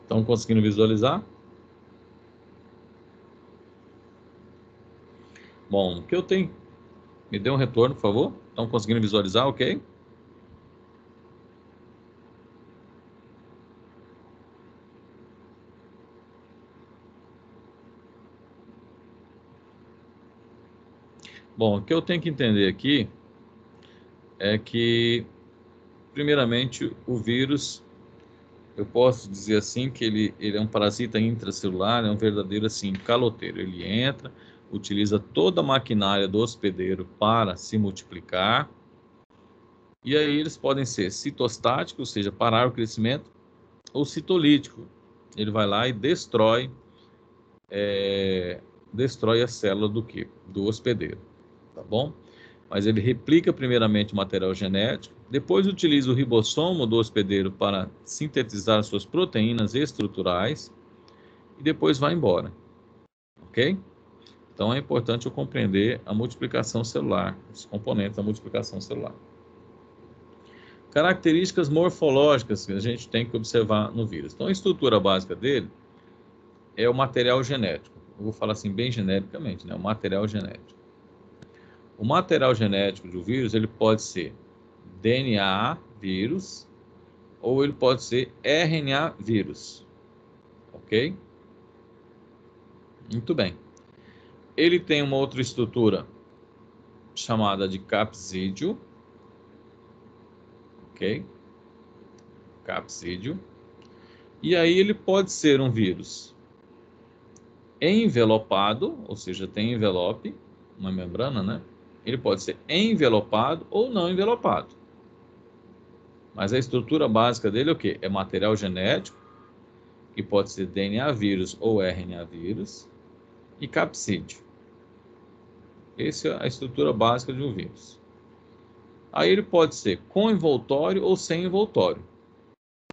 Estão conseguindo visualizar? Bom, o que eu tenho? Me dê um retorno, por favor. Estão conseguindo visualizar, ok? Bom, o que eu tenho que entender aqui é que, primeiramente, o vírus, eu posso dizer assim que ele é um parasita intracelular, é um verdadeiro assim caloteiro. Ele entra, utiliza toda a maquinária do hospedeiro para se multiplicar. E aí eles podem ser citostáticos, ou seja, parar o crescimento, ou citolítico. Ele vai lá e destrói a célula do quê? Do hospedeiro, tá bom? Mas ele replica primeiramente o material genético, depois utiliza o ribossomo do hospedeiro para sintetizar suas proteínas estruturais e depois vai embora, ok? Então é importante eu compreender a multiplicação celular, os componentes da multiplicação celular. Características morfológicas que a gente tem que observar no vírus. Então a estrutura básica dele é o material genético. Eu vou falar assim bem genericamente, né? O material genético. O material genético do vírus, ele pode ser DNA vírus ou ele pode ser RNA vírus, ok? Muito bem. Ele tem uma outra estrutura chamada de capsídeo, ok? Capsídeo. E aí ele pode ser um vírus envelopado, ou seja, tem envelope, uma membrana, né? Ele pode ser envelopado ou não envelopado. Mas a estrutura básica dele é o quê? É material genético, que pode ser DNA vírus ou RNA vírus, e capsídeo. Essa é a estrutura básica de um vírus. Aí ele pode ser com envoltório ou sem envoltório,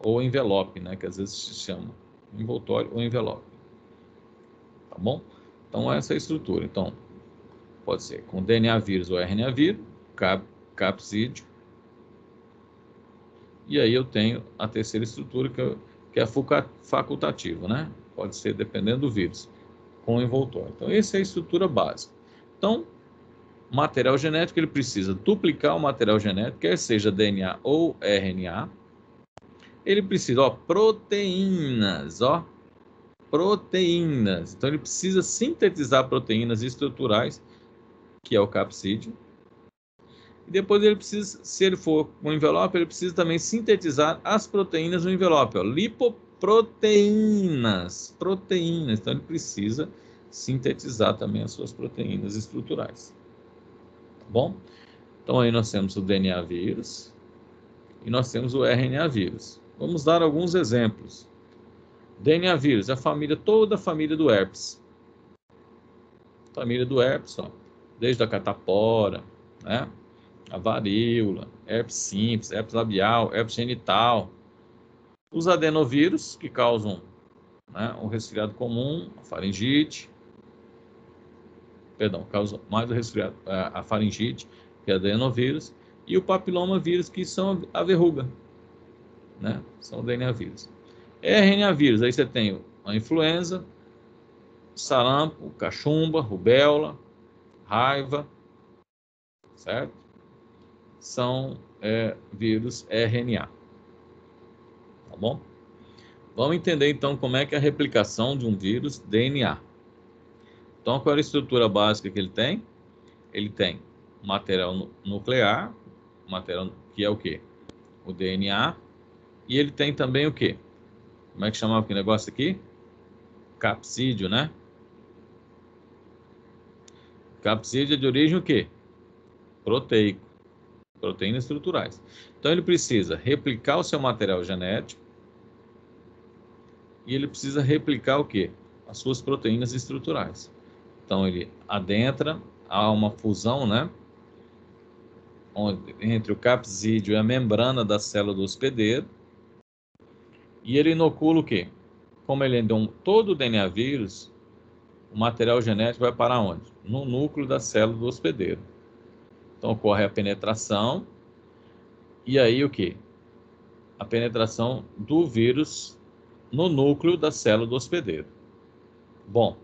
ou envelope, né, que às vezes se chama envoltório ou envelope. Tá bom? Então essa é a estrutura. Então, pode ser com DNA vírus ou RNA vírus, capsídeo. E aí eu tenho a terceira estrutura, que é a facultativa, né? Pode ser dependendo do vírus, com envoltório. Então, essa é a estrutura básica. Então, material genético, ele precisa duplicar o material genético, quer seja DNA ou RNA. Ele precisa, proteínas, proteínas. Então, ele precisa sintetizar proteínas estruturais, que é o capsídeo. E depois ele precisa, se ele for um envelope, ele precisa também sintetizar as proteínas no envelope, lipoproteínas, proteínas. Então ele precisa sintetizar também as suas proteínas estruturais. Tá bom? Então aí nós temos o DNA vírus e nós temos o RNA vírus. Vamos dar alguns exemplos. DNA vírus, toda a família do herpes. Família do herpes, desde a catapora, né? A varíola, herpes simples, herpes labial, herpes genital. Os adenovírus, que causam, né, o resfriado comum, a faringite. Perdão, causa mais o resfriado, a faringite, que é adenovírus. E o papiloma vírus, que são a verruga, né? São o DNA vírus. RNA vírus, aí você tem a influenza, sarampo, cachumba, rubéola, raiva, certo? São vírus RNA, tá bom? Vamos entender então como é que é a replicação de um vírus DNA. Então, qual é a estrutura básica que ele tem? Ele tem material nuclear, material que é o quê? O DNA. E ele tem também o quê? Como é que chamava aquele negócio aqui? Capsídeo, né? Capsídeo é de origem o quê? Proteico. Proteínas estruturais. Então, ele precisa replicar o seu material genético e ele precisa replicar o quê? As suas proteínas estruturais. Então, ele adentra, há uma fusão, né? Entre o capsídeo e a membrana da célula do hospedeiro. E ele inocula o quê? Como ele é todo o DNA vírus, o material genético vai para onde? No núcleo da célula do hospedeiro. Então, ocorre a penetração. E aí, o quê? A penetração do vírus no núcleo da célula do hospedeiro. Bom,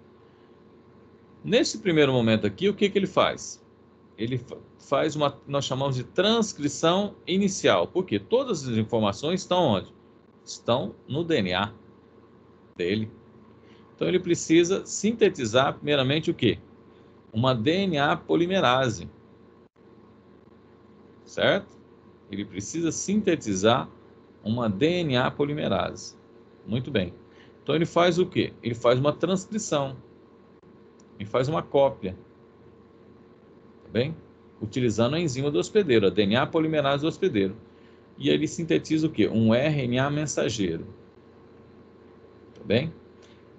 nesse primeiro momento aqui, o que ele faz? Ele faz uma, nós chamamos de transcrição inicial, porque todas as informações estão onde? Estão no DNA dele. Então ele precisa sintetizar primeiramente o quê? Uma DNA polimerase, certo? Ele precisa sintetizar uma DNA polimerase. Muito bem. Então ele faz o quê? Ele faz uma transcrição. Ele faz uma cópia. Tá bem? Utilizando a enzima do hospedeiro, a DNA polimerase do hospedeiro. E ele sintetiza o quê? Um RNA mensageiro. Tá bem?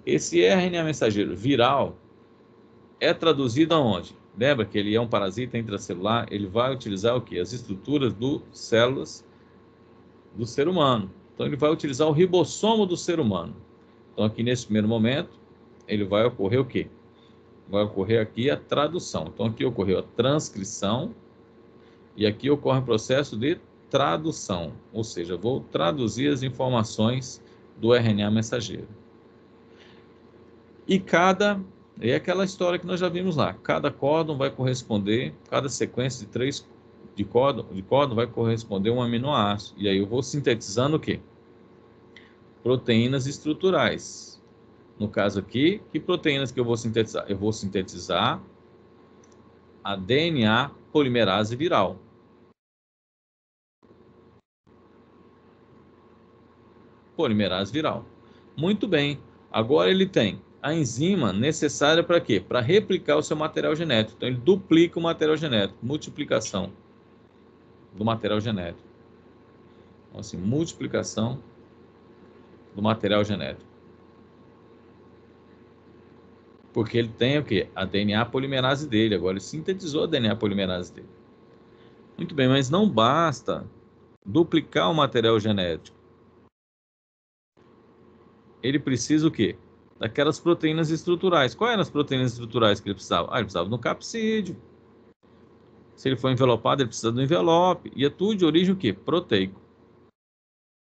Esse RNA mensageiro viral é traduzido aonde? Lembra que ele é um parasita intracelular? Ele vai utilizar o quê? As estruturas das células do ser humano. Então ele vai utilizar o ribossomo do ser humano. Então aqui nesse primeiro momento, ele vai ocorrer o quê? Vai ocorrer aqui a tradução. Então aqui ocorreu a transcrição e aqui ocorre o processo de tradução, ou seja, vou traduzir as informações do RNA mensageiro. E é aquela história que nós já vimos lá, cada códon vai corresponder, cada sequência de 3 de códon vai corresponder a um aminoácido. E aí eu vou sintetizando o quê? Proteínas estruturais. No caso aqui, que proteínas que eu vou sintetizar? Eu vou sintetizar a DNA polimerase viral. Polimerase viral. Muito bem. Agora ele tem a enzima necessária para quê? Para replicar o seu material genético. Então ele duplica o material genético, multiplicação do material genético. Então, assim, multiplicação do material genético. Porque ele tem o quê? A DNA polimerase dele. Agora ele sintetizou a DNA polimerase dele. Muito bem, mas não basta duplicar o material genético. Ele precisa o quê? Daquelas proteínas estruturais. Quais eram as proteínas estruturais que ele precisava? Ele precisava de um capsídeo. Se ele for envelopado, ele precisa do envelope. E é tudo de origem o quê? Proteico.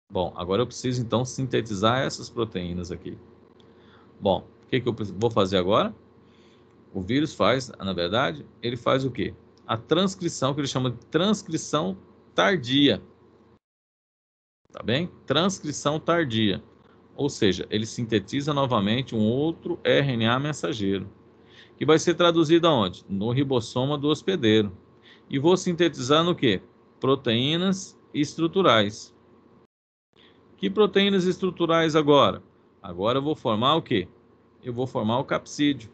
Bom, agora eu preciso então sintetizar essas proteínas aqui. Bom, o que eu vou fazer agora? O vírus faz, na verdade, ele faz o quê? A transcrição, que ele chama de transcrição tardia. Tá bem? Transcrição tardia. Ou seja, ele sintetiza novamente um outro RNA mensageiro, que vai ser traduzido aonde? No ribossoma do hospedeiro. E vou sintetizar no quê? Proteínas estruturais. Que proteínas estruturais agora? Agora eu vou formar o quê? Eu vou formar o capsídeo.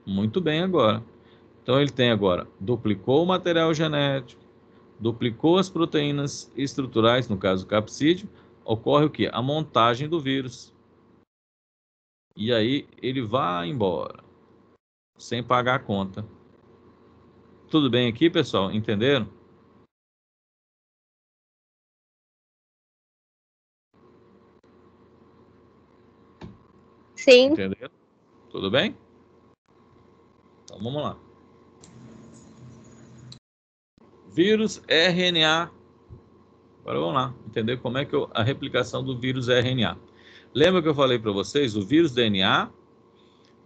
Muito bem agora. Então ele tem agora, duplicou o material genético, duplicou as proteínas estruturais, no caso o capsídeo, ocorre o quê? A montagem do vírus. E aí ele vai embora, sem pagar a conta. Tudo bem aqui, pessoal? Entenderam? Sim. Entenderam? Tudo bem? Então vamos lá. Vírus RNA. Agora vamos lá, entender como é que a replicação do vírus RNA. Lembra que eu falei para vocês, o vírus DNA,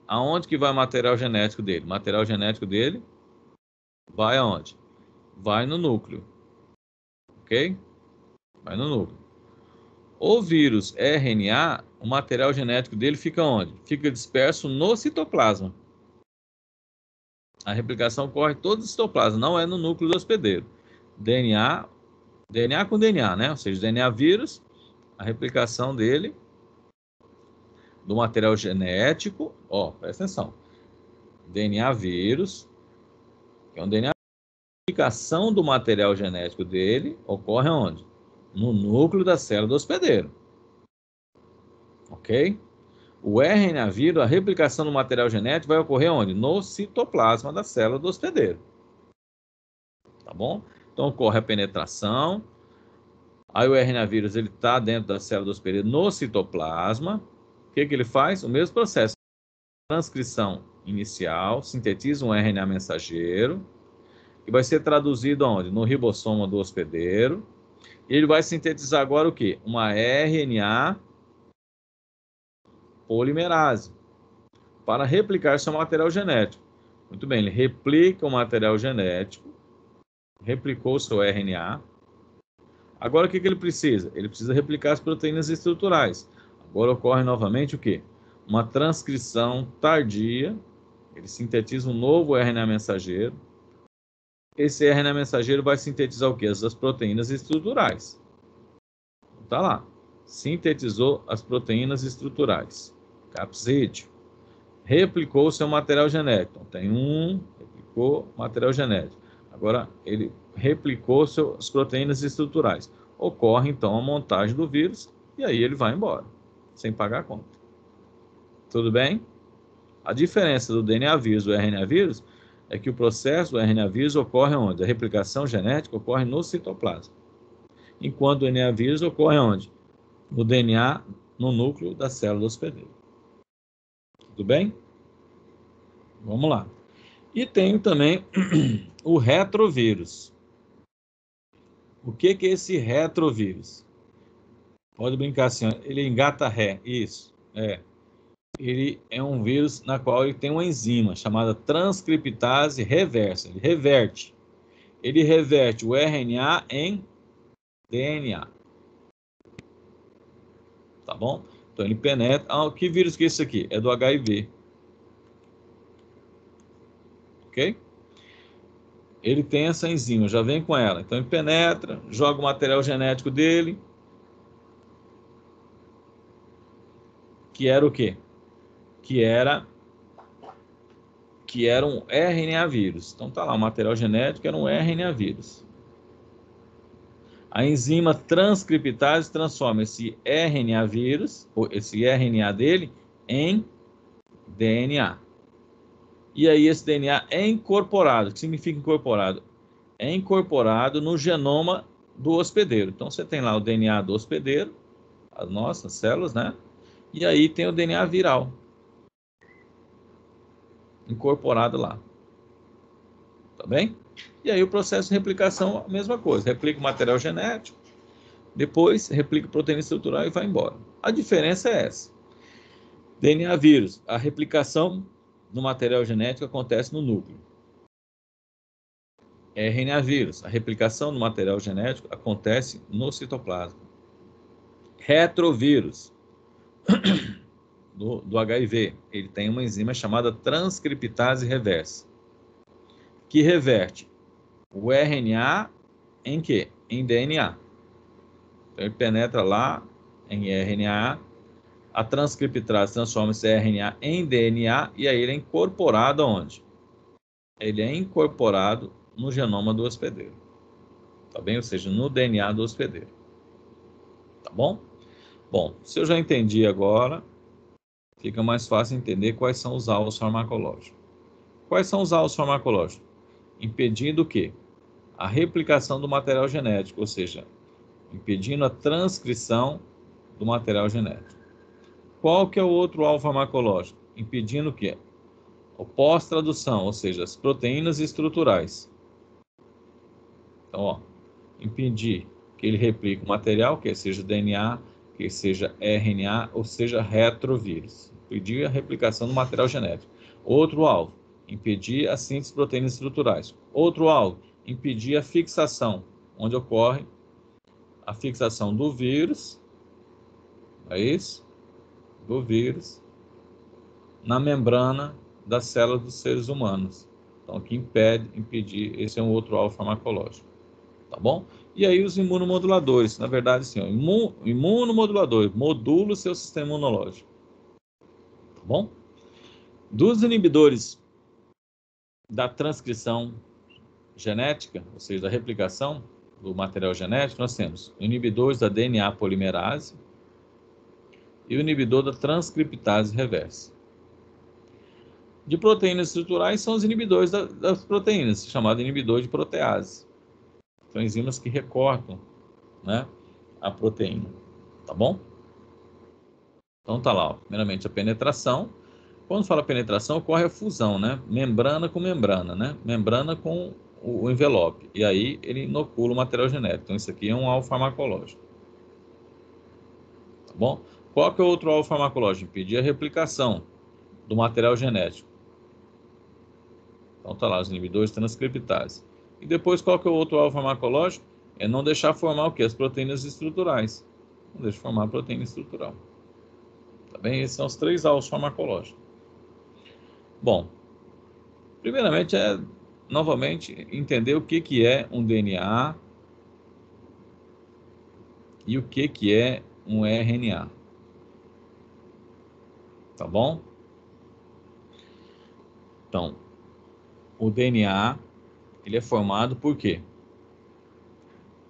aonde que vai o material genético dele? O material genético dele vai aonde? Vai no núcleo. Ok? Vai no núcleo. O vírus RNA, o material genético dele fica onde? Fica disperso no citoplasma. A replicação ocorre todo no citoplasma, não é no núcleo do hospedeiro. DNA com DNA, né? Ou seja, DNA vírus, a replicação dele do material genético, ó, presta atenção. DNA vírus, que é um DNA, a replicação do material genético dele ocorre onde? No núcleo da célula do hospedeiro. Ok? O RNA vírus, a replicação do material genético vai ocorrer onde? No citoplasma da célula do hospedeiro. Tá bom? Então ocorre a penetração. Aí o RNA vírus ele está dentro da célula do hospedeiro no citoplasma. O que ele faz? O mesmo processo. Transcrição inicial, sintetiza um RNA mensageiro, que vai ser traduzido aonde? No ribossoma do hospedeiro. E ele vai sintetizar agora o quê? Uma RNA polimerase para replicar seu material genético. Muito bem, ele replica o material genético, replicou o seu RNA. Agora o que ele precisa? Ele precisa replicar as proteínas estruturais. Agora ocorre novamente o quê? Uma transcrição tardia. Ele sintetiza um novo RNA mensageiro. Esse RNA mensageiro vai sintetizar o quê? As proteínas estruturais. Tá lá. Sintetizou as proteínas estruturais. Capsídeo. Replicou o seu material genético. Então, tem replicou material genético. Agora, ele replicou as proteínas estruturais. Ocorre, então, a montagem do vírus e aí ele vai embora, sem pagar a conta. Tudo bem? A diferença do DNA vírus e do RNA vírus é que o processo do RNA vírus ocorre onde? A replicação genética ocorre no citoplasma. Enquanto o DNA vírus ocorre onde? No DNA, no núcleo da célula hospedeira. Tudo bem? Vamos lá. E tenho também o retrovírus. O que é esse retrovírus? Pode brincar assim, ó, ele engata ré, isso, Ele é um vírus na qual ele tem uma enzima chamada transcriptase reversa. Ele reverte o RNA em DNA. Tá bom? Então ele penetra. Que vírus que é isso aqui? É do HIV. Ok? Ele tem essa enzima, já vem com ela. Então ele penetra, joga o material genético dele, que era o quê? Que era um RNA vírus. Então tá lá, o material genético era um RNA vírus. A enzima transcriptase transforma esse RNA vírus, ou esse RNA dele, em DNA. E aí esse DNA é incorporado. O que significa incorporado? É incorporado no genoma do hospedeiro. Então você tem lá o DNA do hospedeiro, as nossas células, né? E aí tem o DNA viral incorporado lá. Tá bem? E aí o processo de replicação, a mesma coisa. Replica o material genético, depois replica a proteína estrutural e vai embora. A diferença é essa. DNA vírus, a replicação do material genético acontece no núcleo. RNA vírus, a replicação do material genético acontece no citoplasma. Retrovírus, do HIV, ele tem uma enzima chamada transcriptase reversa, que reverte o RNA em quê? Em DNA. Então ele penetra lá em RNA, a transcriptase transforma esse RNA em DNA e aí ele é incorporado aonde? Ele é incorporado no genoma do hospedeiro. Tá bem? Ou seja, no DNA do hospedeiro. Tá bom? Bom, se eu já entendi agora, fica mais fácil entender quais são os alvos farmacológicos. Quais são os alvos farmacológicos? Impedindo o quê? A replicação do material genético, ou seja, impedindo a transcrição do material genético. Qual que é o outro alvo farmacológico? Impedindo o quê? A pós-tradução, ou seja, as proteínas estruturais. Então, ó, impedir que ele replique o material, que seja DNA, que seja RNA, ou seja, retrovírus. Impedir a replicação do material genético. Outro alvo, impedir a síntese de proteínas estruturais. Outro alvo, impedir a fixação, onde ocorre a fixação do vírus, é isso? Do vírus, na membrana das células dos seres humanos. Então, que impedir, esse é um outro alvo farmacológico. Tá bom? E aí os imunomoduladores, na verdade, assim, imunomoduladores, modula o seu sistema imunológico. Tá bom? Dos inibidores da transcrição genética, ou seja, da replicação do material genético, nós temos inibidores da DNA polimerase e o inibidor da transcriptase reversa. De proteínas estruturais são os inibidores das proteínas, chamado inibidor de protease. São enzimas que recortam, né, a proteína, tá bom? Então tá lá, ó, primeiramente a penetração. Quando fala penetração, ocorre a fusão, né? Membrana com membrana, né? Membrana com o envelope. E aí ele inocula o material genético. Então isso aqui é um alvo farmacológico. Tá bom? Qual que é o outro alvo farmacológico? Impedir a replicação do material genético. Então tá lá, os inibidores transcriptase. E depois qual que é o outro alvo farmacológico? É não deixar formar o quê? As proteínas estruturais. Não deixa formar a proteína estrutural. Tá bem? Esses são os 3 alvos farmacológicos. Bom, primeiramente novamente, entender o que é um DNA e o que é um RNA. Tá bom? Então, o DNA, ele é formado por quê?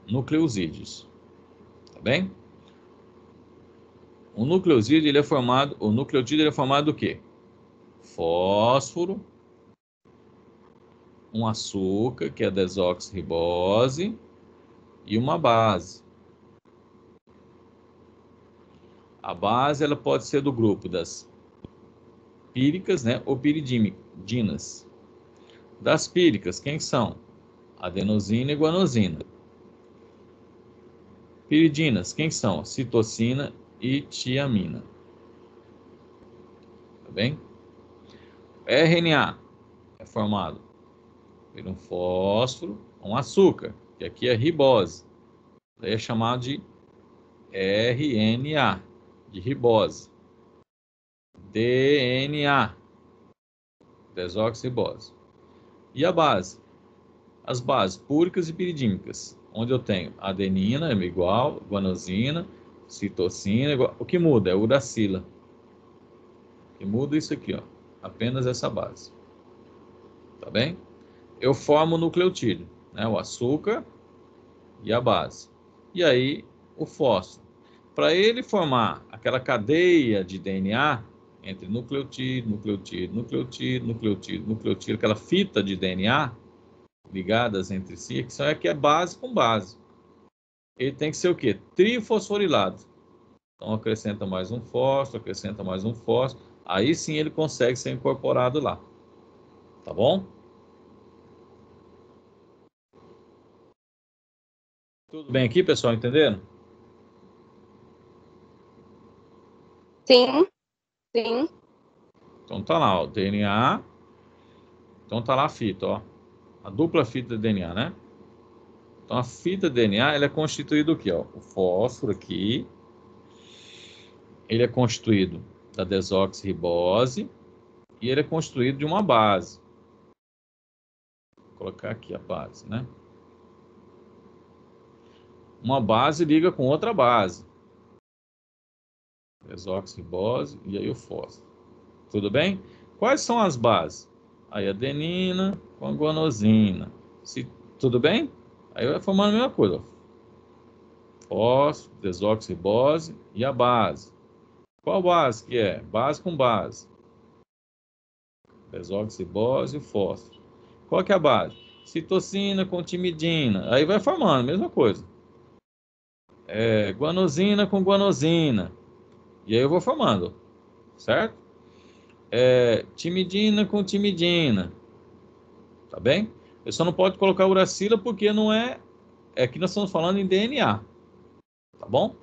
Nucleosídeos. Tá bem? O nucleosídeo, o nucleotídeo ele é formado do quê? Fósforo, um açúcar, que é a desoxirribose, e uma base. A base ela pode ser do grupo das píricas, né, ou piridinas. Das píricas, quem são? Adenosina e guanosina. Piridinas, quem são? Citosina e tiamina. Tá bem? RNA é formado por um fósforo, um açúcar, que aqui é ribose. Daí é chamado de RNA, de ribose. DNA, desoxirribose. E a base? As bases púricas e piridímicas, onde eu tenho adenina, é igual, guanosina, citosina, igual. O que muda é o uracila. O que muda é isso aqui, ó, apenas essa base. Tá bem? Eu formo o nucleotídeo, né, o açúcar e a base. E aí, o fósforo. Para ele formar aquela cadeia de DNA, entre nucleotídeo, nucleotídeo, nucleotídeo, nucleotídeo, nucleotídeo, aquela fita de DNA ligadas entre si, que são aqui é base com base. Ele tem que ser o quê? Trifosforilado. Então acrescenta mais um fósforo, acrescenta mais um fósforo, aí sim ele consegue ser incorporado lá. Tá bom? Tudo bem aqui, pessoal? Entenderam? Sim, sim. Então tá lá, ó, DNA. Então tá lá a fita, ó. A dupla fita de DNA, né? Então a fita de DNA, ela é constituída do quê, ó? O fósforo aqui, ele é constituído da desoxirribose e ele é constituído de uma base. Vou colocar aqui a base, né? Uma base liga com outra base. Desoxirribose e aí o fósforo. Tudo bem? Quais são as bases? Aí adenina com a guanosina. Tudo bem? Aí vai formando a mesma coisa. Ó. Fósforo, desoxirribose e a base. Qual base que é? Base com base. Desoxirribose e o fósforo. Qual que é a base? Citosina com timidina. Aí vai formando, mesma coisa. Guanosina com guanosina. E aí eu vou formando, certo? Timidina com timidina. Tá bem? Eu só não pode colocar uracila porque não é... É que nós estamos falando em DNA. Tá bom?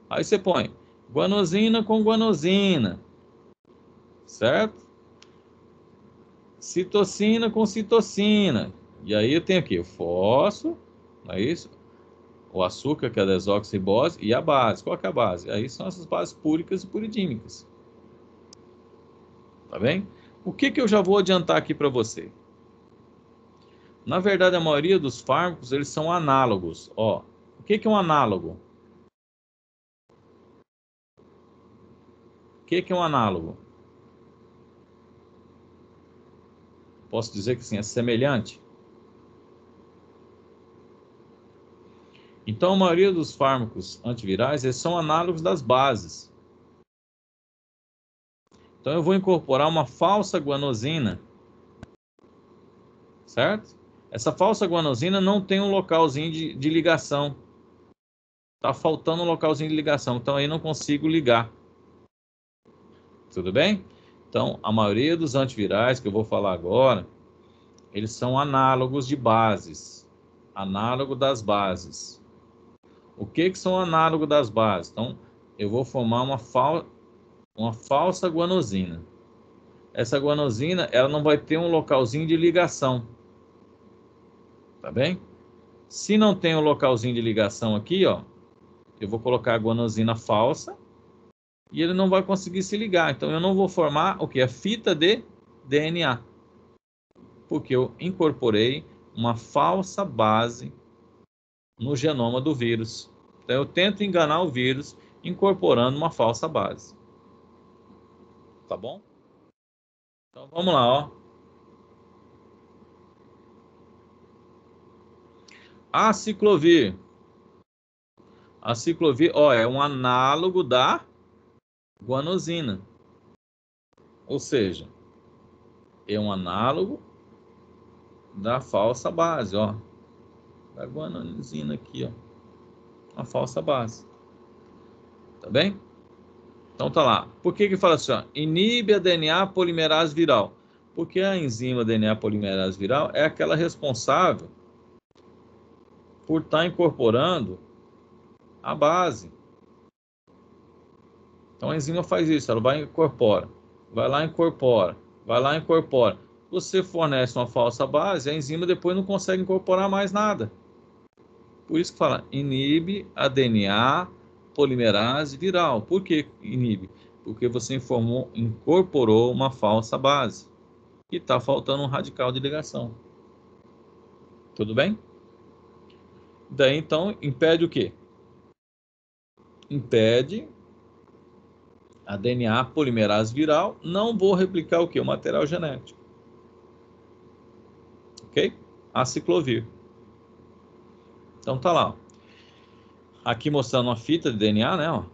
Aí você põe guanosina com guanosina. Certo? Citosina com citosina. E aí eu tenho aqui o fósforo, não é isso? O açúcar, que é a desoxirribose, e a base. Qual que é a base? Aí são essas bases púricas e puridímicas. Tá bem? O que eu já vou adiantar aqui para você? Na verdade, a maioria dos fármacos, eles são análogos. Ó, o que é um análogo? O que é um análogo? Posso dizer que sim, é semelhante? Então, a maioria dos fármacos antivirais, eles são análogos das bases. Então, eu vou incorporar uma falsa guanosina, certo? Essa falsa guanosina não tem um localzinho de ligação. Está faltando um localzinho de ligação, então aí não consigo ligar. Tudo bem? Então, a maioria dos antivirais que eu vou falar agora, eles são análogos de bases. Análogo das bases. O que são análogos das bases? Então, eu vou formar uma falsa guanosina. Essa guanosina, ela não vai ter um localzinho de ligação. Tá bem? Se não tem um localzinho de ligação aqui, ó, eu vou colocar a guanosina falsa e ele não vai conseguir se ligar. Então, eu não vou formar o que? A fita de DNA. Porque eu incorporei uma falsa base no genoma do vírus. Então, eu tento enganar o vírus incorporando uma falsa base. Tá bom? Então, vamos lá, ó. Aciclovir. Aciclovir, ó, é um análogo da guanosina. Ou seja, é um análogo da falsa base, ó. Da guanosina aqui, ó. Uma falsa base. Tá bem? Então tá lá. Por que fala assim, ó? Inibe a DNA polimerase viral. Porque a enzima DNA polimerase viral é aquela responsável por estar incorporando a base. Então a enzima faz isso, ela vai e incorpora. Vai lá e incorpora. Vai lá e incorpora. Você fornece uma falsa base, a enzima depois não consegue incorporar mais nada. Por isso que fala, inibe a DNA polimerase viral. Por que inibe? Porque você incorporou uma falsa base. E está faltando um radical de ligação. Tudo bem? Daí, então, impede o quê? Impede a DNA polimerase viral. Não vou replicar o quê? O material genético. Ok? Aciclovir. Então, tá lá. Aqui mostrando uma fita de DNA, né? Ó.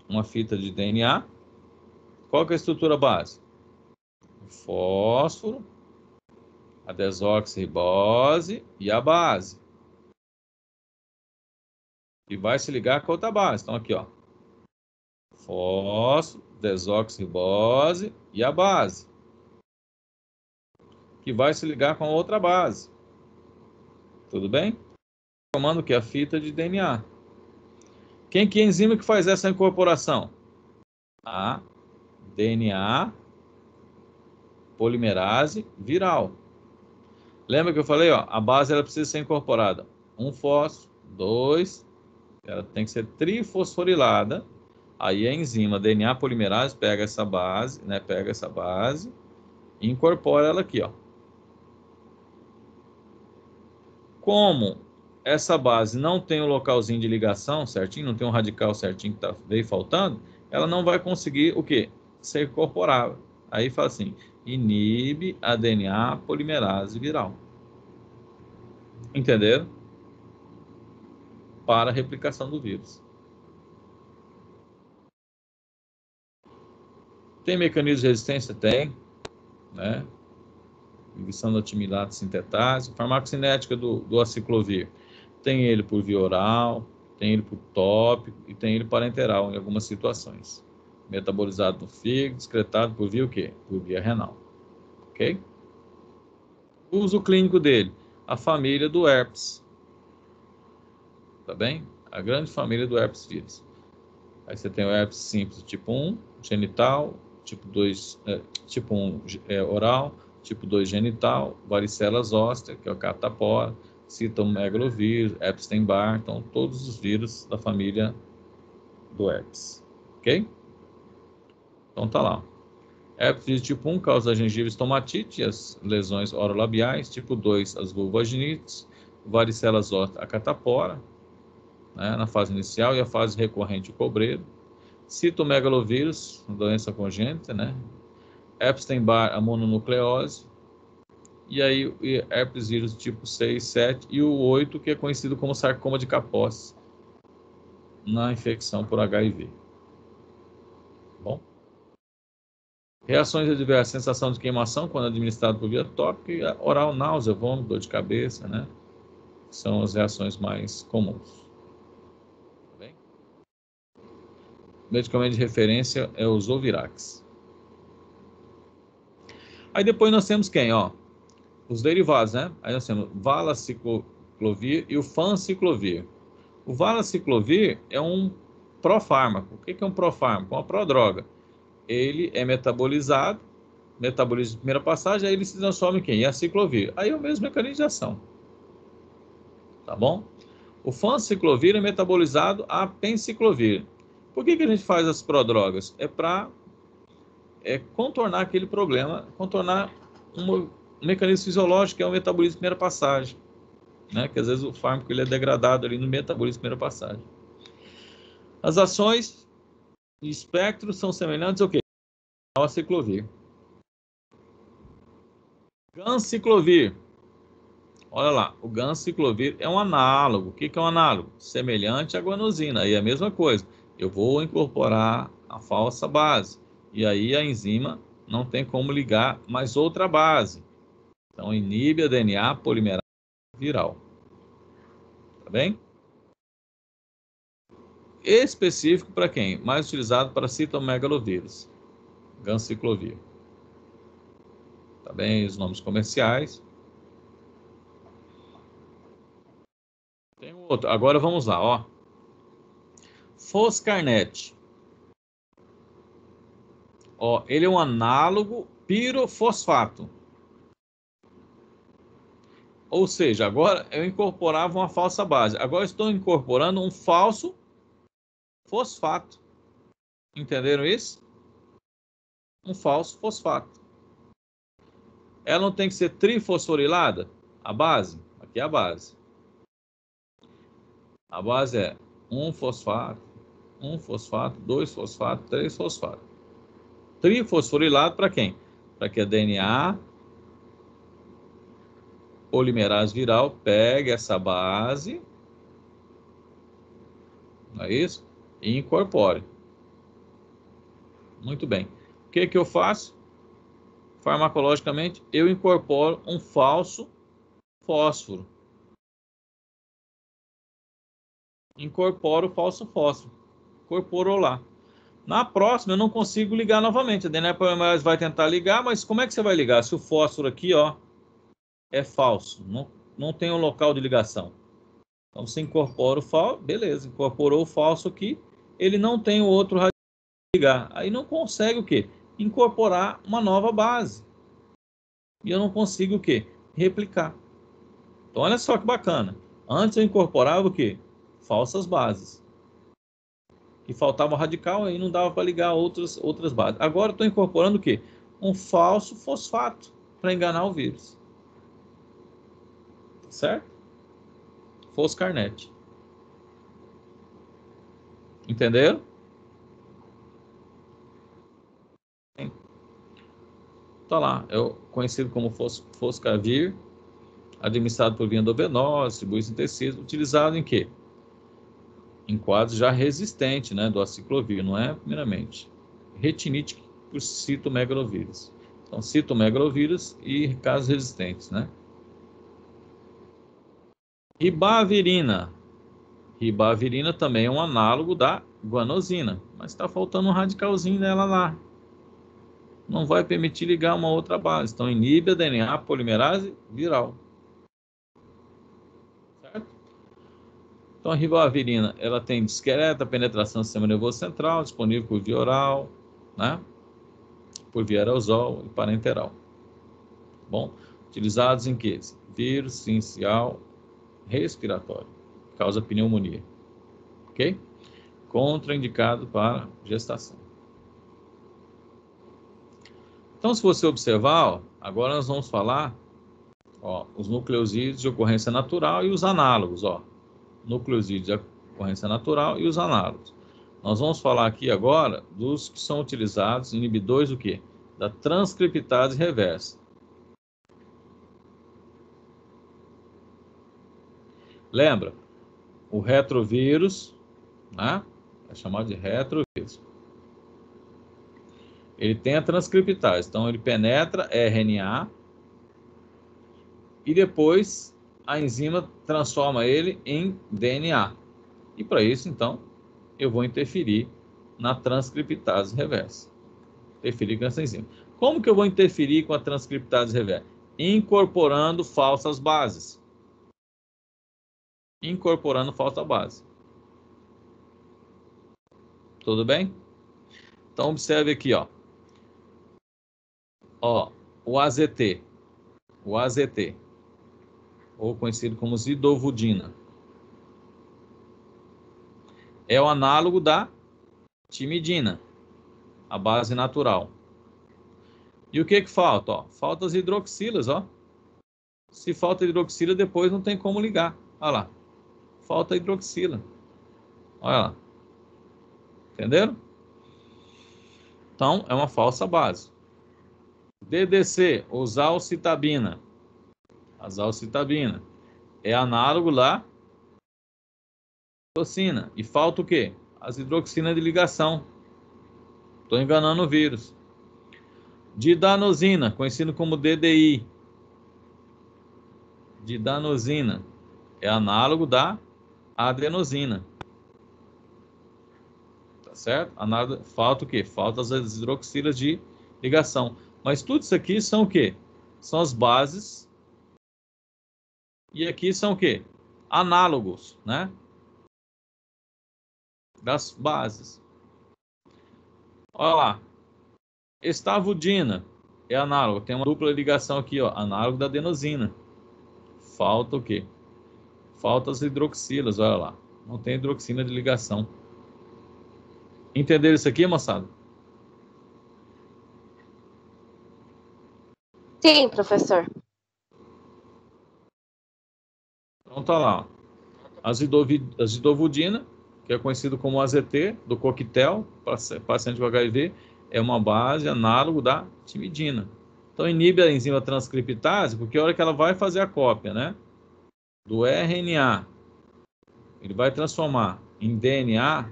Uma fita de DNA. Qual que é a estrutura base? O fósforo, a desoxirribose e a base. E vai se ligar com a outra base. Então, aqui, ó. Fósforo, desoxirribose e a base. Que vai se ligar com a outra base. Tudo bem? Formando o que? A fita de DNA. Quem que é a enzima que faz essa incorporação? A DNA polimerase viral. Lembra que eu falei, ó, a base ela precisa ser incorporada. Um fósforo, dois, ela tem que ser trifosforilada. Aí a enzima DNA polimerase pega essa base, né? Pega essa base e incorpora ela aqui, ó. Como essa base não tem o localzinho de ligação certinho, não tem um radical certinho que veio faltando, ela não vai conseguir o quê? Ser incorporável. Aí fala assim, inibe a DNA polimerase viral. Entenderam? Para a replicação do vírus. Tem mecanismo de resistência? Tem, né? Inibição da timilato sintetase. Farmacocinética do aciclovir. Tem ele por via oral, tem ele por tópico e tem ele parenteral em algumas situações. Metabolizado no fígado, excretado por via o quê? Por via renal. Ok? O uso clínico dele, a família do herpes. Tá bem? A grande família do herpes vírus. Aí você tem o herpes simples tipo 1, genital, tipo 2, tipo 1 oral, tipo 2 genital, varicela zoster, que é o catapora, citomegalovírus, Epstein-Barr, então todos os vírus da família do herpes. Ok? Então tá lá. Herpes tipo 1 causa a gengiva estomatite e as lesões orolabiais, tipo 2 as vulvaginites, varicela zoster a catapora, né, na fase inicial, e a fase recorrente o cobreiro. Citomegalovírus, doença congênita, né? Epstein-Barr, a mononucleose. E aí, herpes vírus tipo 6, 7 e o 8, que é conhecido como sarcoma de Kaposi, na infecção por HIV. Bom. Reações adversas, sensação de queimação quando administrado por via tópica, e oral, náusea, vômito, dor de cabeça, né? São as reações mais comuns. Tá bem? O medicamento de referência é o Zovirax. Aí depois nós temos quem, ó? os derivados, né? Aí nós temos valaciclovir e o fanciclovir. O valaciclovir é um profármaco. O que é um profármaco? Uma prodroga. Ele é metabolizado, metabolismo de primeira passagem, aí ele se transforma em quem? Em aciclovir. Aí é o mesmo mecanismo de ação. Tá bom? O fanciclovir é metabolizado a penciclovir. Por que a gente faz as prodrogas? É para contornar aquele problema, contornar um mecanismo fisiológico, que é o metabolismo de primeira passagem. Né? Que às vezes o fármaco ele é degradado ali no metabolismo de primeira passagem. As ações de espectro são semelhantes ao quê? Ao aciclovir. Ganciclovir. Olha lá, o ganciclovir é um análogo. O que é um análogo? Semelhante à guanosina. Aí é a mesma coisa. Eu vou incorporar a falsa base. E aí a enzima não tem como ligar mais outra base. Então, inibe a DNA polimerase viral. Tá bem? Específico para quem? Mais utilizado para citomegalovírus. Ganciclovir. Tá bem? Os nomes comerciais. Tem um outro. Agora vamos lá, ó. Foscarnet. Ó, ele é um análogo pirofosfato. Ou seja, agora eu incorporava uma falsa base. Agora estou incorporando um falso fosfato. Entenderam isso? Um falso fosfato. Ela não tem que ser trifosforilada? A base? Aqui é a base. A base é um fosfato, dois fosfatos, três fosfatos. Trifosforilado para quem? Para que a DNA polimerase viral pegue essa base, não é isso? E incorpore. Muito bem. O que eu faço? Farmacologicamente, eu incorporo um falso fósforo. Incorporo o falso fósforo. Incorporou lá. Na próxima, eu não consigo ligar novamente. A DNA polimerase vai tentar ligar, mas como é que você vai ligar? Se o fósforo aqui, ó, é falso, não tem um local de ligação. Então, você incorpora o falso, beleza, incorporou o falso aqui, ele não tem o outro radical de ligar. Aí não consegue o quê? Incorporar uma nova base. E eu não consigo o quê? Replicar. Então, olha só que bacana. Antes eu incorporava o quê? Falsas bases. E faltava um radical, aí não dava para ligar outras bases. Agora eu estou incorporando o quê? Um falso fosfato para enganar o vírus. Certo? Foscarnet. Entenderam? Tá lá, é conhecido como Foscavir, administrado por via endovenosa, distribuído em tecido, utilizado em quê? Em quadros já resistentes, né, do aciclovir, não é primeiramente. Retinite por citomegalovírus. Então, citomegalovírus e casos resistentes, né? Ribavirina. Ribavirina também é um análogo da guanosina, mas está faltando um radicalzinho nela lá. Não vai permitir ligar uma outra base. Então, inibe a DNA polimerase viral. Certo? Então, a ribavirina, ela tem discreta penetração no sistema nervoso central, disponível por via oral, né? Por via aerosol e parenteral. Bom, utilizados em que? Vírus sincial respiratório, causa pneumonia. Ok? Contraindicado para gestação. Então, se você observar, ó, agora nós vamos falar, ó, os nucleosídeos de ocorrência natural e os análogos, ó. Nucleosídeos de ocorrência natural e os análogos. Nós vamos falar aqui agora dos que são utilizados, inibidores do quê? Da transcriptase reversa. Lembra? O retrovírus, né? É chamado de retrovírus. Ele tem a transcriptase, então ele penetra RNA e depois a enzima transforma ele em DNA. E para isso, então, eu vou interferir na transcriptase reversa. Interferir com essa enzima. Como que eu vou interferir com a transcriptase reversa? incorporando falsas bases. Incorporando falsa base. Tudo bem? Então, observe aqui, ó. Ó, o AZT. O AZT. Ou conhecido como zidovudina. É o análogo da timidina, a base natural. E o que que falta? Ó, falta as hidroxilas, ó. Se falta hidroxila, depois não tem como ligar. Olha lá. Falta hidroxila. Olha lá. Entenderam? Então, é uma falsa base. DDC, osalcitabina. Azalcitabina. É análogo lá toxina. E falta o quê? As hidroxinas de ligação. Estou enganando o vírus. Didanosina, conhecido como DDI. Didanosina. É análogo da adenosina. Tá certo? Análogo, falta o quê? Falta as hidroxilas de ligação. Mas tudo isso aqui são o quê? São as bases. E aqui são o quê? Análogos, né? Das bases. Olha lá. Estavudina é análogo. Tem uma dupla ligação aqui, ó. Análogo da adenosina. Falta o quê? Falta as hidroxilas, olha lá. Não tem hidroxina de ligação. Entenderam isso aqui, moçada? Sim, professor. Então tá lá. Azidovudina, que é conhecido como AZT, do coquetel, paciente com HIV, é uma base análogo da timidina. Então inibe a enzima transcriptase, porque a hora que ela vai fazer a cópia, né, do RNA, ele vai transformar em DNA,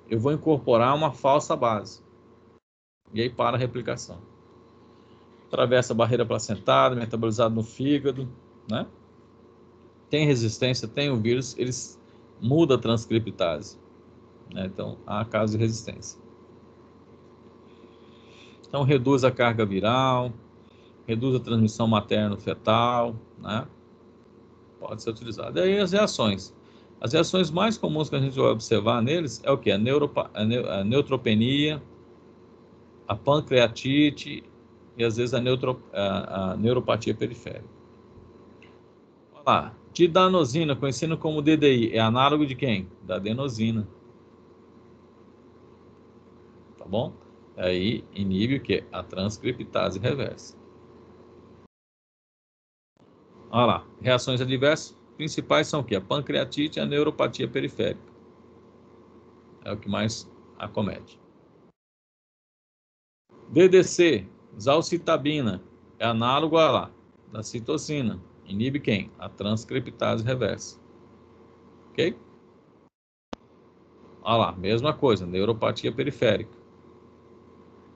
eu vou incorporar uma falsa base. E aí para a replicação. Atravessa a barreira placentária, metabolizado no fígado, né? Tem resistência, tem o vírus, eles mudam a transcriptase, né? Então, há caso de resistência. Então, reduz a carga viral, reduz a transmissão materno-fetal, né? Pode ser utilizado. E aí as reações. As reações mais comuns que a gente vai observar neles é o que? A neutropenia, a pancreatite e às vezes a neuropatia periférica. Olha lá. Didanosina, conhecido como DDI, é análogo de quem? Da adenosina. Tá bom? Aí inibe o que? A transcriptase reversa. Olha lá. Reações adversas principais são o que? A pancreatite e a neuropatia periférica. É o que mais acomete. DDC, zalcitabina, é análogo a lá, da citocina. Inibe quem? A transcriptase reversa. Ok? Olha lá, mesma coisa, neuropatia periférica.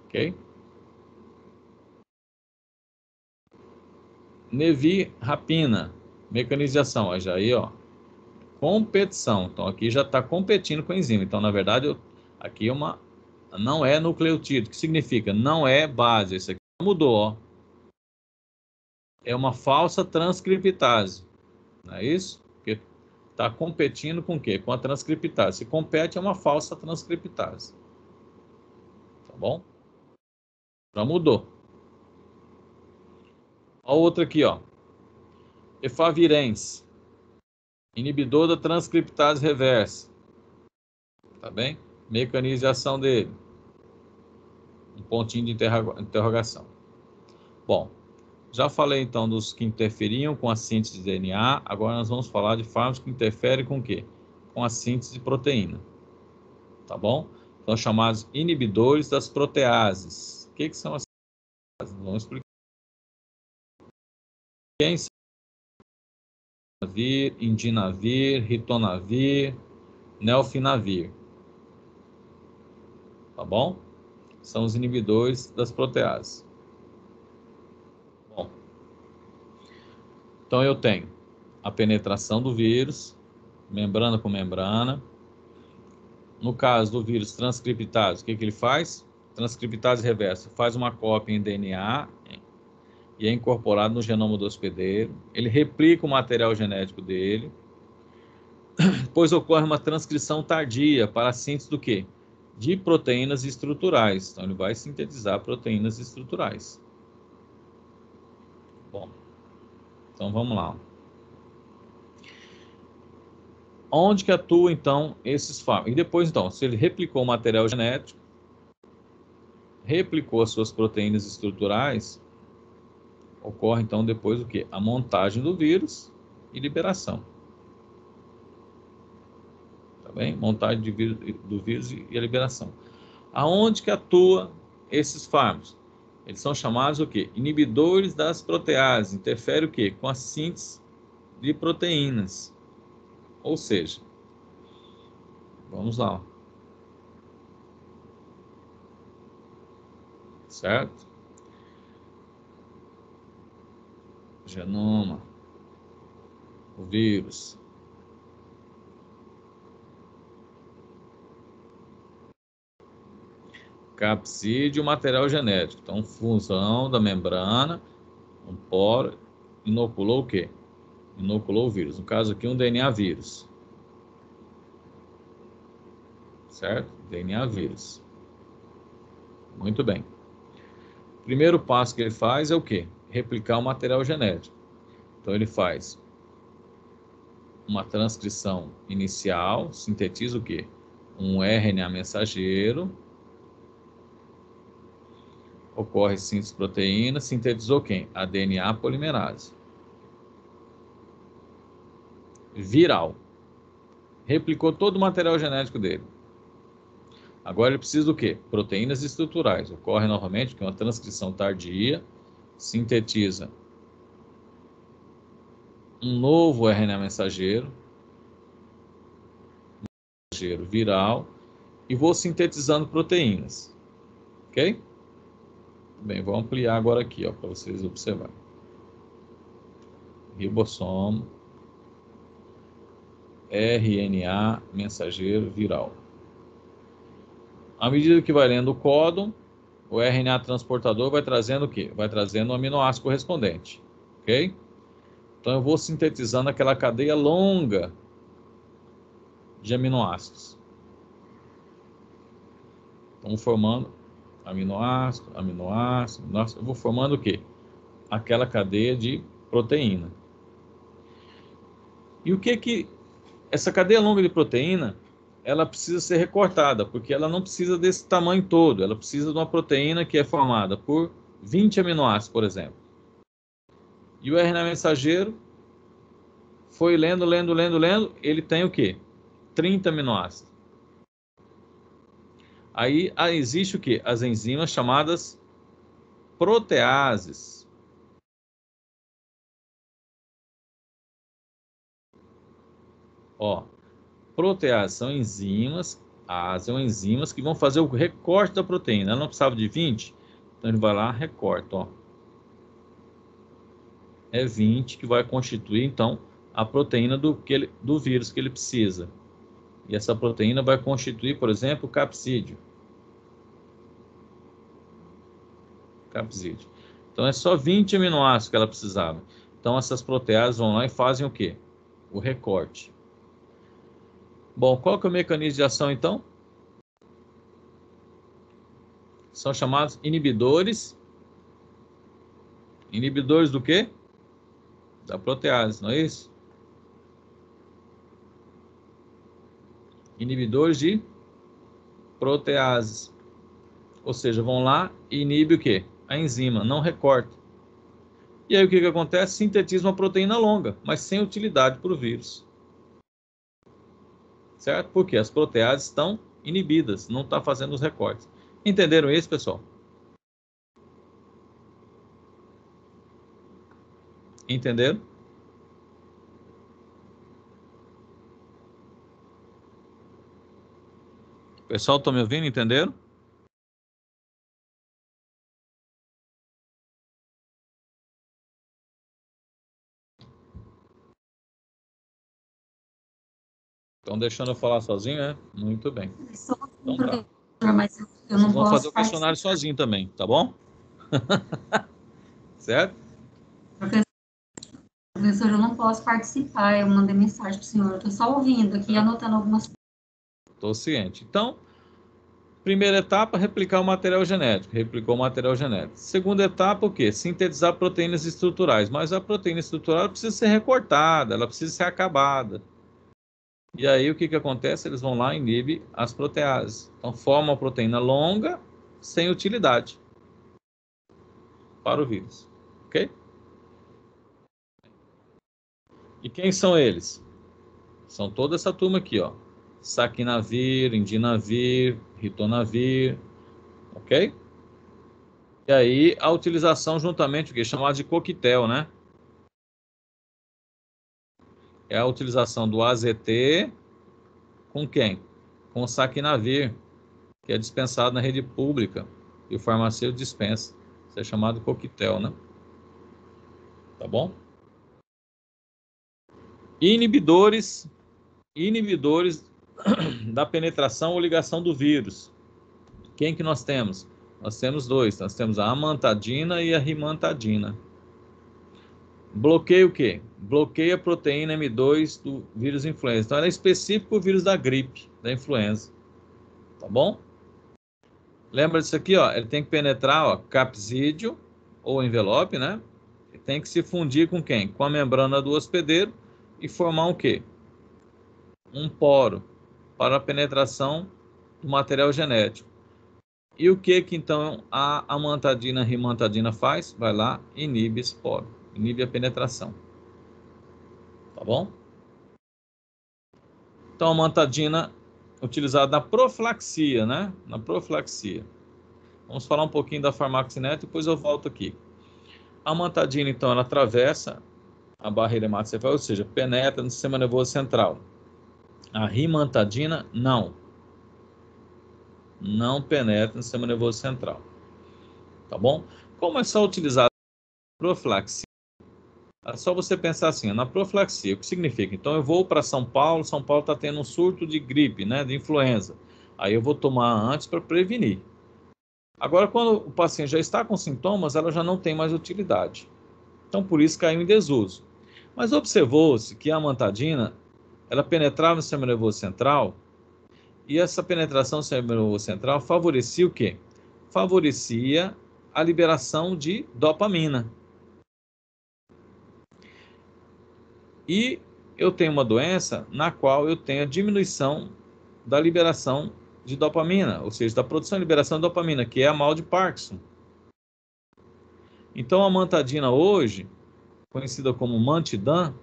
Ok? Nevirapina, mecanização. Aí, ó, competição. Então, aqui já está competindo com a enzima. Então, na verdade, aqui é não é nucleotídeo. O que significa? Não é base. Isso aqui mudou, ó. É uma falsa transcriptase. Não é isso? Porque está competindo com o quê? Com a transcriptase. Se compete, é uma falsa transcriptase. Tá bom? Já mudou. Olha outra aqui, ó. Efavirenz, inibidor da transcriptase reversa. Tá bem? Mecanismo de ação dele. Um pontinho de interrogação. Bom, já falei então dos que interferiam com a síntese de DNA. Agora nós vamos falar de fármacos que interferem com o quê? Com a síntese de proteína. Tá bom? São chamados inibidores das proteases. O que são as proteases? Vamos explicar. Quem são? Indinavir, ritonavir, nelfinavir. Tá bom? São os inibidores das proteases. Bom, então eu tenho a penetração do vírus, membrana com membrana. No caso do vírus transcriptase, o que ele faz? Transcriptase reversa, faz uma cópia em DNA e é incorporado no genoma do hospedeiro. Ele replica o material genético dele. Depois ocorre uma transcrição tardia para a síntese do quê? De proteínas estruturais. Então, ele vai sintetizar proteínas estruturais. Bom, então vamos lá. Onde que atua, então, esses fármacos? E depois, então, se ele replicou o material genético, replicou as suas proteínas estruturais, ocorre, então, depois o quê? A montagem do vírus e liberação. Tá bem? Montagem do vírus e a liberação. Aonde que atua esses fármacos? Eles são chamados o quê? Inibidores das proteases. Interfere o quê? Com a síntese de proteínas. Ou seja, vamos lá. Certo? Genoma. O vírus. Capsídeo, material genético. Então, fusão da membrana, um poro, inoculou o quê? Inoculou o vírus. No caso aqui, um DNA vírus. Certo? DNA vírus. Muito bem. O primeiro passo que ele faz é o quê? Replicar o material genético. Então, ele faz uma transcrição inicial, sintetiza o quê? Um RNA mensageiro, ocorre síntese de proteína, sintetizou quem? A DNA polimerase. Viral. Replicou todo o material genético dele. Agora ele precisa do quê? Proteínas estruturais. Ocorre novamente que é uma transcrição tardia, sintetiza um novo RNA mensageiro viral, e vou sintetizando proteínas. Ok? Bem, vou ampliar agora aqui, para vocês observarem. Ribossomo, RNA mensageiro viral. À medida que vai lendo o códon, o RNA transportador vai trazendo o quê? Vai trazendo o aminoácido correspondente. Ok? Então eu vou sintetizando aquela cadeia longa de aminoácidos. Então formando aminoácido, aminoácido, aminoácido. Eu vou formando o quê? Aquela cadeia de proteína. E o que essa cadeia longa de proteína, ela precisa ser recortada, porque ela não precisa desse tamanho todo, ela precisa de uma proteína que é formada por 20 aminoácidos, por exemplo. E o RNA mensageiro foi lendo, ele tem o quê? 30 aminoácidos. Aí existe o quê? As enzimas chamadas proteases. Ó, proteases são enzimas, são enzimas que vão fazer o recorte da proteína. Ela não precisava de 20, então ele vai lá, recorta, ó. É 20 que vai constituir, então, a proteína do vírus que ele precisa. E essa proteína vai constituir, por exemplo, o capsídeo. Capsídeo. Então, é só 20 aminoácidos que ela precisava. Então, essas proteases vão lá e fazem o quê? O recorte. Bom, qual que é o mecanismo de ação, então? São chamados inibidores. Inibidores do quê? Da protease, não é isso? Inibidores de proteases. Ou seja, vão lá e inibe o quê? A enzima, não recorta. E aí o que acontece? Sintetiza uma proteína longa, mas sem utilidade para o vírus. Certo? Porque as proteases estão inibidas, não está fazendo os recortes. Entenderam isso, pessoal? Entenderam? Pessoal, estão me ouvindo? Entenderam? Estão deixando eu falar sozinho, né? Muito bem. Então tá. Mas eu não Vocês vão posso fazer o questionário sozinho também, tá bom? Certo? professor, eu não posso participar, eu mandei mensagem para o senhor, eu estou só ouvindo aqui, anotando algumas coisas. Estou ciente. Então, primeira etapa, replicar o material genético. Replicou o material genético. Segunda etapa, o quê? Sintetizar proteínas estruturais. Mas a proteína estrutural precisa ser recortada, ela precisa ser acabada. E aí, o que acontece? Eles vão lá e inibem as proteases. Então, forma uma proteína longa, sem utilidade para o vírus. Ok? E quem são eles? São toda essa turma aqui, ó. Saquinavir, indinavir, ritonavir, ok? E aí a utilização juntamente, o que é chamado de coquetel, né? É a utilização do AZT com quem? Com o saquinavir, que é dispensado na rede pública e o farmacêutico dispensa. Isso é chamado coquetel, né? Tá bom? Inibidores da penetração ou ligação do vírus. Quem que nós temos? Nós temos dois. Nós temos a amantadina e a rimantadina. Bloqueia o quê? Bloqueia a proteína M2 do vírus influenza. Então, ela é específica para o vírus da gripe, da influenza. Tá bom? Lembra disso aqui, ó. Ele tem que penetrar, ó, capsídeo ou envelope, né? Ele tem que se fundir com quem? Com a membrana do hospedeiro e formar o quê? Um poro para a penetração do material genético. E o que então a amantadina, rimantadina faz? Vai lá, inibe esse poro, inibe a penetração. Tá bom? Então, a amantadina utilizada na profilaxia, né? Na profilaxia. Vamos falar um pouquinho da farmacocinética, depois eu volto aqui. A amantadina, então, ela atravessa a barreira hematocefálica, ou seja, penetra no sistema nervoso central. A rimantadina, não. Não penetra no sistema nervoso central. Tá bom? Como é só utilizada na profilaxia, é só você pensar assim, na profilaxia, o que significa? Então, eu vou para São Paulo está tendo um surto de gripe, né, de influenza. Aí eu vou tomar antes para prevenir. Agora, quando o paciente já está com sintomas, ela já não tem mais utilidade. Então, por isso caiu em desuso. Mas observou-se que a amantadina, ela penetrava no sistema nervoso central, e essa penetração no sistema nervoso central favorecia o quê? Favorecia a liberação de dopamina. E eu tenho uma doença na qual eu tenho a diminuição da liberação de dopamina, ou seja, da produção e liberação de dopamina, que é a mal de Parkinson. Então, a amantadina hoje, conhecida como Mantidan,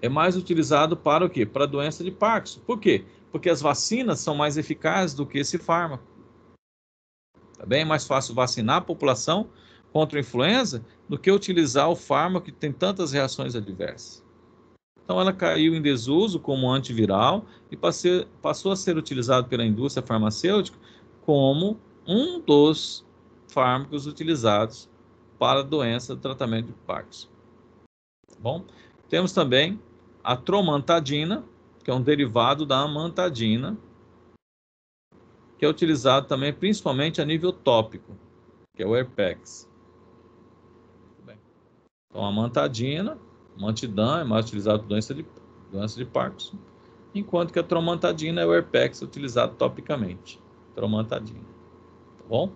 é mais utilizado para o quê? Para a doença de Parkinson. Por quê? Porque as vacinas são mais eficazes do que esse fármaco. Tá bem? É mais fácil vacinar a população contra a influenza do que utilizar o fármaco que tem tantas reações adversas. Então, ela caiu em desuso como antiviral e passou a ser utilizado pela indústria farmacêutica como um dos fármacos utilizados para a doença do tratamento de Parkinson. Tá bom? Temos também a tromantadina, que é um derivado da amantadina, que é utilizado também principalmente a nível tópico, que é o Herpex. Então, a amantadina, Mantidan, é mais utilizado para doença de Parkinson, enquanto que a tromantadina é o Herpex utilizado topicamente. Tromantadina. Tá bom?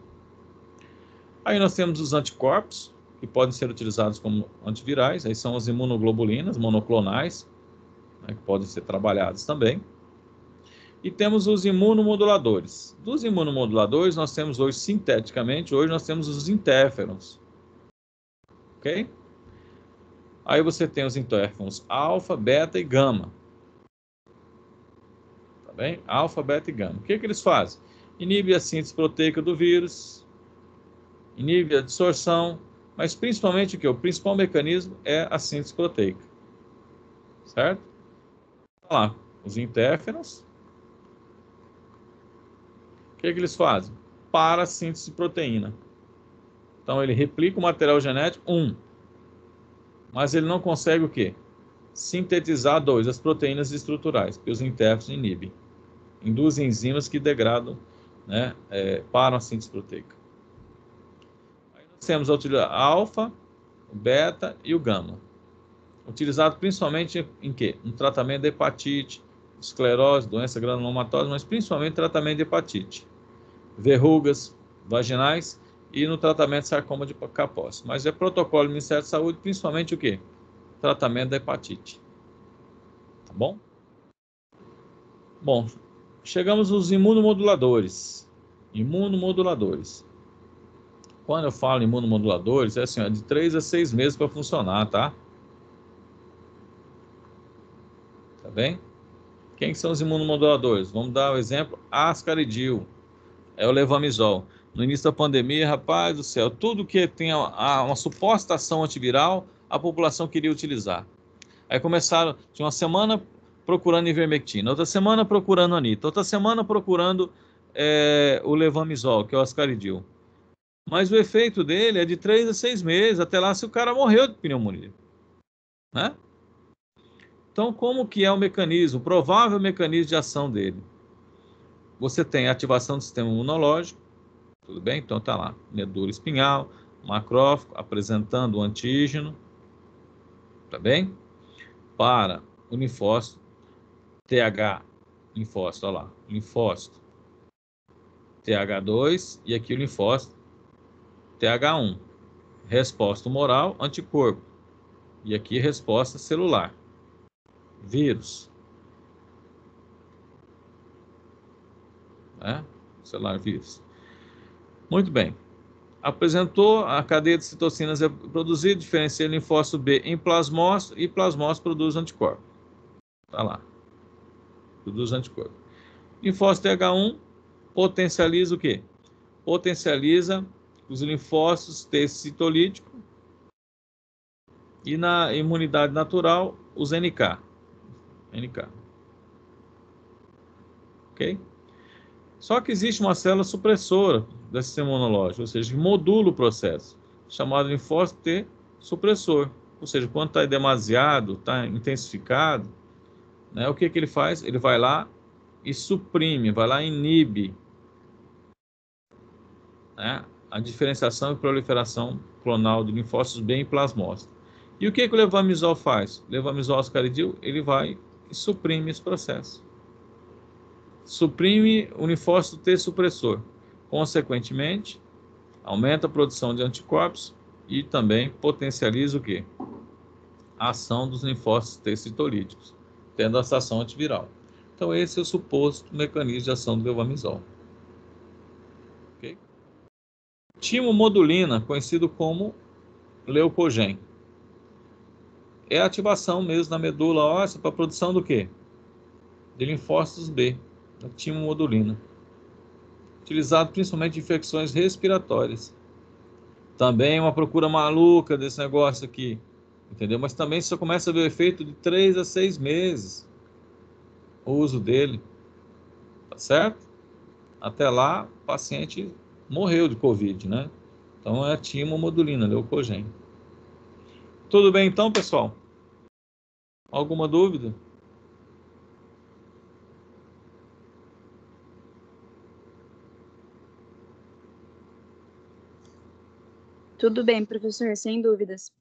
Aí nós temos os anticorpos, que podem ser utilizados como antivirais, aí são as imunoglobulinas monoclonais, né, que podem ser trabalhadas também. E temos os imunomoduladores. Dos imunomoduladores, nós temos hoje, sinteticamente, nós temos os interferons. Ok? Aí você tem os interferons alfa, beta e gama. Tá bem? Alfa, beta e gama. O que eles fazem? Inibe a síntese proteica do vírus, inibe a absorção, mas principalmente o que? O principal mecanismo é a síntese proteica. Certo? Olha lá, os interferons. O que eles fazem? Para a síntese de proteína. Então, ele replica o material genético, mas ele não consegue o quê? Sintetizar, as proteínas estruturais, que os interferons inibem. Induzem enzimas que degradam, né, param a síntese proteica. temos a alfa, o beta e o gama. Utilizado principalmente em quê? No tratamento de hepatite, esclerose, doença granulomatosa, mas principalmente tratamento de hepatite, verrugas vaginais e no tratamento de sarcoma de Kaposi. Mas é protocolo do Ministério da Saúde, principalmente o quê? Tratamento da hepatite. Tá bom? Bom, chegamos aos imunomoduladores. Imunomoduladores. Quando eu falo imunomoduladores, é assim, ó, de 3 a 6 meses para funcionar, tá? Tá bem? Quem são os imunomoduladores? Vamos dar o exemplo, ascaridil, é o levamisol. No início da pandemia, rapaz do céu, tudo que tem uma suposta ação antiviral, a população queria utilizar. Aí começaram, tinha uma semana procurando ivermectina, outra semana procurando anita, outra semana procurando o levamisol, que é o ascaridil. Mas o efeito dele é de 3 a 6 meses, até lá se o cara morreu de pneumonia, né? Então, como que é o mecanismo, o provável mecanismo de ação dele? Você tem ativação do sistema imunológico, tudo bem? Então tá lá, medula espinhal, macrófago, apresentando o antígeno, tá bem? Para o linfócito, TH, linfócito, olha lá, linfócito, TH2 e aqui o linfócito, TH1. Resposta humoral, anticorpo. E aqui resposta celular, vírus, né? Celular, vírus. Muito bem. Apresentou a cadeia de citocinas é produzida, diferencia linfócito B em plasmócito e plasmócito produz anticorpo. Tá lá. Produz anticorpo. Linfócito TH1 potencializa o quê? Potencializa os linfócitos T citolítico e na imunidade natural os NK. NK. Ok? Só que existe uma célula supressora do sistema imunológico, ou seja, que modula o processo, chamado linfócito T supressor. Ou seja, quando está demasiado, está intensificado, né, o que ele faz? Ele vai lá e suprime, vai lá e inibe, né, a diferenciação e proliferação clonal de linfócitos B em plasmócitos. E o que o levamisol faz? O levamisol ascaridil, ele vai e suprime esse processo. Suprime o linfócito T supressor. Consequentemente, aumenta a produção de anticorpos e também potencializa o quê? A ação dos linfócitos T citolíticos, tendo essa ação antiviral. Então, esse é o suposto mecanismo de ação do levamisol. Okay? Timomodulina, conhecido como leucogen. É a ativação mesmo na medula óssea para a produção do quê? De linfócitos B, a timomodulina. Utilizado principalmente em infecções respiratórias. Também uma procura maluca desse negócio aqui, entendeu? Mas também só começa a ver o efeito de 3 a 6 meses o uso dele, tá certo? Até lá, o paciente morreu de Covid, né? Então é a timomodulina, leucogen. Tudo bem então, pessoal? Alguma dúvida? Tudo bem, professor, sem dúvidas.